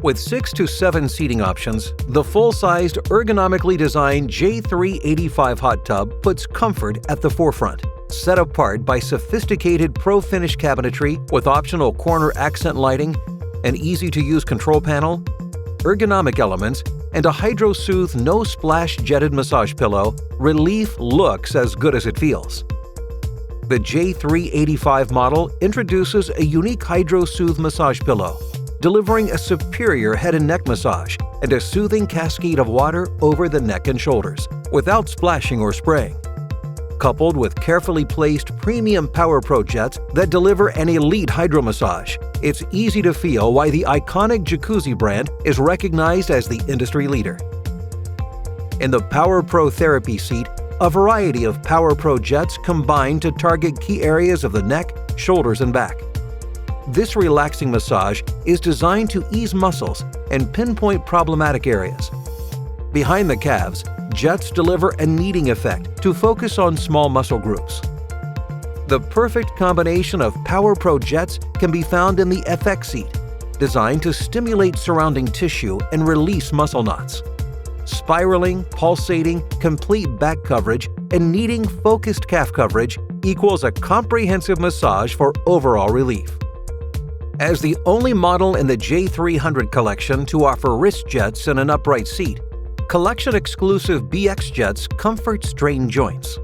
With 6 to 7 seating options, the full-sized, ergonomically designed J-385 hot tub puts comfort at the forefront. Set apart by sophisticated ProFinish cabinetry with optional corner accent lighting, an easy-to-use control panel, ergonomic elements, and a HydroSoothe no-splash jetted massage pillow, relief looks as good as it feels. The J-385 model introduces a unique HydroSoothe massage pillow, delivering a superior head and neck massage and a soothing cascade of water over the neck and shoulders, without splashing or spraying. Coupled with carefully placed premium PowerPro Jets that deliver an elite hydromassage, it's easy to feel why the iconic Jacuzzi Brand is recognized as the industry leader. In the PowerPro Therapy Seat, a variety of PowerPro Jets combine to target key areas of the neck, shoulders, and back. This relaxing massage is designed to ease muscles and pinpoint problematic areas. Behind the calves, Jets deliver a kneading effect to focus on small muscle groups. The perfect combination of PowerPro Jets can be found in the FX seat, designed to stimulate surrounding tissue and release muscle knots. Spiraling, pulsating, complete back coverage, and kneading focused calf coverage equals a comprehensive massage for overall relief. As the only model in the J300 collection to offer wrist jets in an upright seat, collection-exclusive BX Jets comfort strained joints.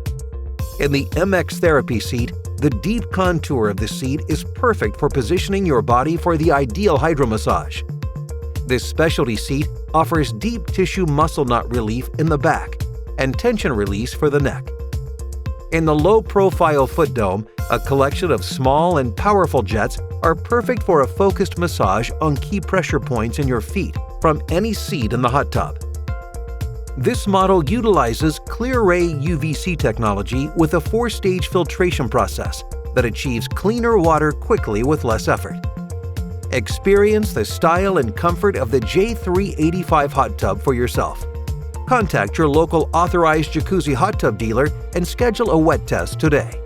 In the MX Therapy Seat, the deep contour of the seat is perfect for positioning your body for the ideal hydromassage. This specialty seat offers deep tissue muscle knot relief in the back and tension release for the neck. In the low-profile foot dome, a collection of small and powerful jets are perfect for a focused massage on key pressure points in your feet from any seat in the hot tub. This model utilizes clear-ray UVC technology with a 4-stage filtration process that achieves cleaner water quickly with less effort. Experience the style and comfort of the J385 hot tub for yourself. Contact your local authorized Jacuzzi hot tub dealer and schedule a wet test today.